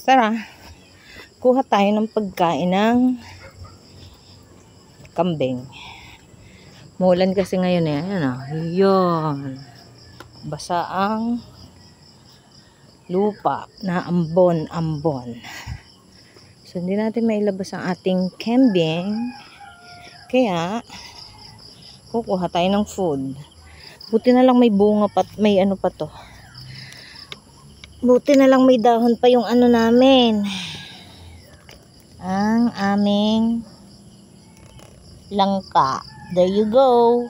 Tara, kuha tayo ng pagkain ng kambing. Muulan kasi ngayon eh. Ayan o. Yun. Basa ang lupa na ambon-ambon. So, hindi natin mailabas ang ating kambing. Kaya, kukuha tayo ng food. Buti na lang may bunga pa, may ano pa to. Buti na lang may dahon pa yung ano namin. Ang aming langka. There you go.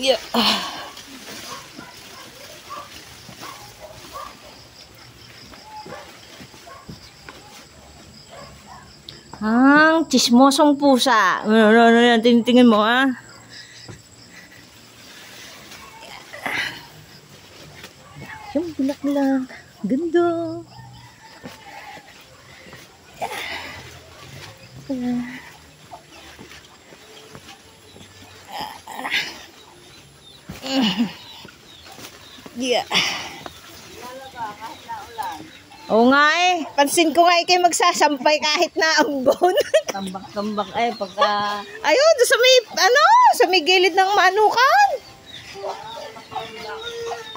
Yeah. Ang chismosong pusa. Ano yan? Tingin mo ah. Yung bilak-bilak. Ganda. Yeah. Oo nga eh. Pansin ko nga eh kayo magsasampay kahit na ambon. Tambak-tambak eh pagka... Ayun, sa may, ano, sa may gilid ng manukan.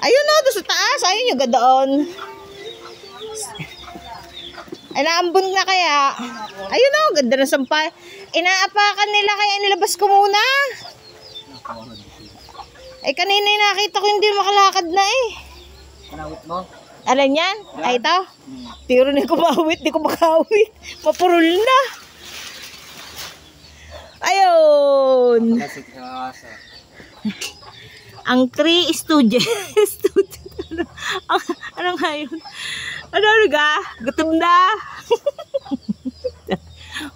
Ayun o, doon sa taas. Ayun yung gadaon. Ay, naambon na kaya. Ayun o, ganda na sampay. Inaapakan nila kaya nilabas ko muna. Eh, kanina nakita ko hindi makalakad na eh. Panawit mo? Alam yan? Ay, ito. Tiro na kumawit, di ko makawit. Mapurul na. Ayun. Ang 3 student. Ano nga yun? Ano nga? Gutom na.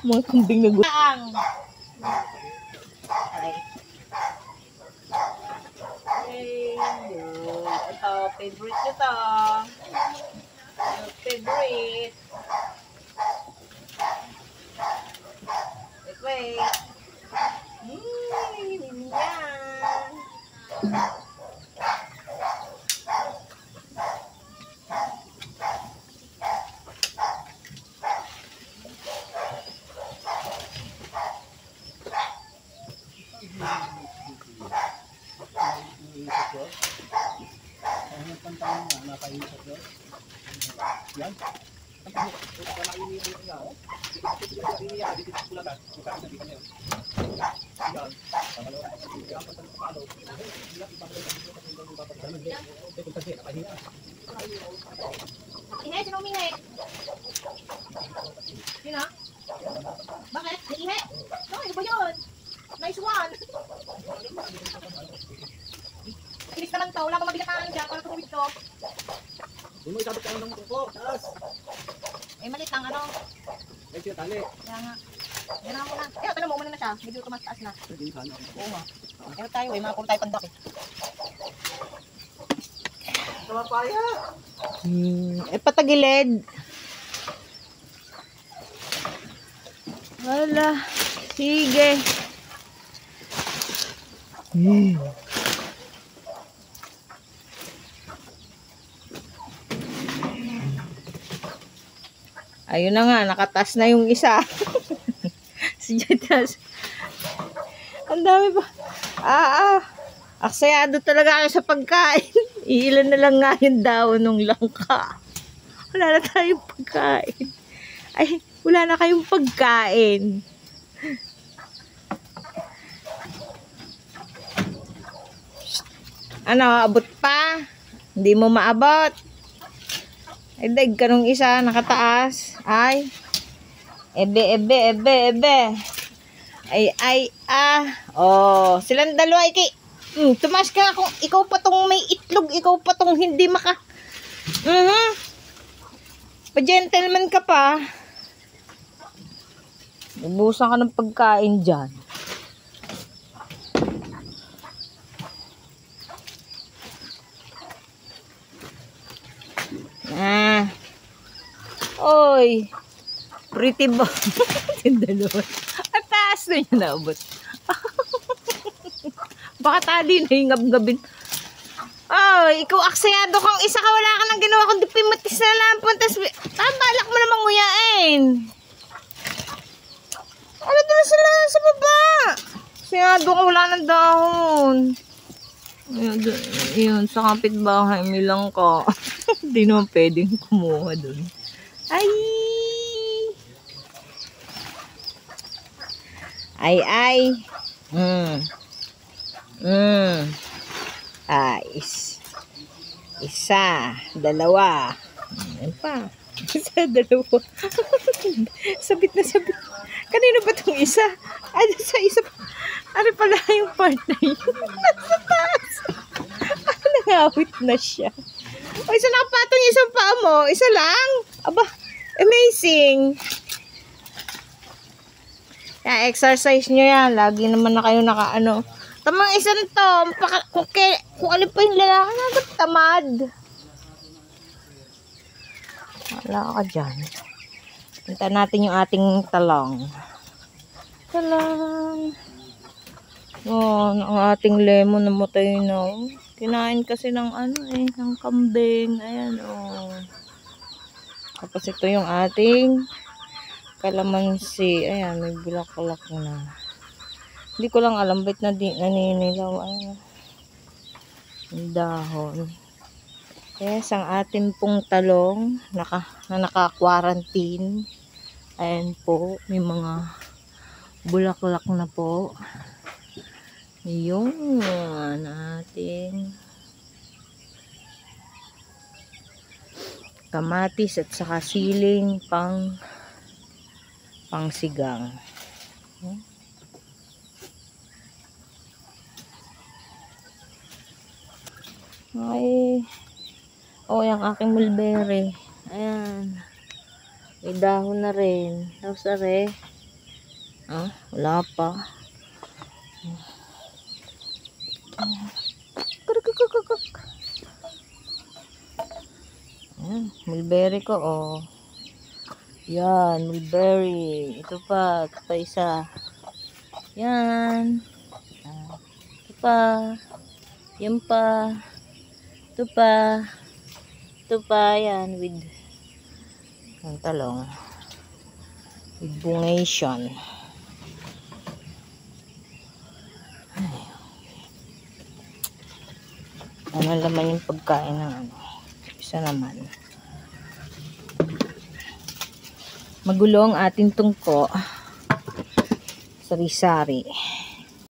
Mga kambing na gutom. Ito, favorite nyo to. Favorite. Wait. Yan. Sino? Bakit? Naihe? No, ano ba yun? Nice one. Ilis naman to. Wala pa mabigataan dyan. Para tumawid to. Hindi mo isabot ka ng tungko. Taas. Eh, malit lang ano. Ay, siya tali. Kaya nga. Yan na muna. Eh, ito na mo. Umano na siya. Medyo tumaas na. Oo nga. Pero tayo eh. Makapulo tayo pandak eh. Sama paya. Eh, patagilid. Wala. Sige. Ayun na nga, nakatas na yung isa. Si Jetas. Ang dami pa. Aksayado talaga kayo sa pagkain. Iilan na lang nga yung daon ng langka. Wala na tayong pagkain. Ay, wala na kayong pagkain. Ano, abot pa? Hindi mo maabot. Ay, daig ka nung isa, nakataas. Ay. Ebe. Ay. Oh, silang dalawa, iki. Tumas ka kung ikaw pa tong may itlog, ikaw pa tong hindi maka. Pa-gentleman ka pa. Ubusan ka ng pagkain dyan. Oy. Pretty boy. Yung dalawa. At taas na niya naabot. Baka tali na yung ngab-ngabin. Oh, ikaw aksayado kang isa ka, wala ka nang ginawa kundi pimutis na lang. Balak mo namang nguyain. Ano doon sila sa baba? Aksayado ka, wala nang dahon. Yun, sa kapitbahay may lang ka. Hindi naman pwedeng kumuha doon. Ay! Isa, dalawa. Ayan pa. Isa, dalawa. Sabit na sabit. Kanino ba itong isa? Ano sa isa pa? Ano pala yung part na yun? Nasa taas. Nangawit na siya. O, isa nakapatong yung isang paa mo. Isa lang. Aba, amazing. Kaya exercise nyo yan. Lagi naman na kayo nakaano. Tamang isang to. Kung ano pa yung lalaki na tamad. Wala ka dyan. Punta natin yung ating talong. Talong. Oh, ang ating lemon namatay na. Kinain kasi ng ng kambing. Ayan, oh. Tapos ito yung ating kalamansi. Ayan, may bulaklak na. Hindi ko lang alam ba't naninilaw. Ayan. Yung dahon. Yes, ang ating pong talong na naka-quarantine. Ayan po, may mga bulaklak na po. Yung ating kamatis at saka siling pangsigang. Ay, oh, yung aking mulberry. Ayan. May dahon na rin. Tapos are. Wala pa. Ayan, mulberry ko, oh. Yan, mulberry. Ito pa isa. Yan. Ito pa. Yan pa. Ito pa. Ito pa, yan, with ang talong. With bungation. Ano naman yung pagkain ng isa naman. Magulo ang ating tungko. Sari-sari.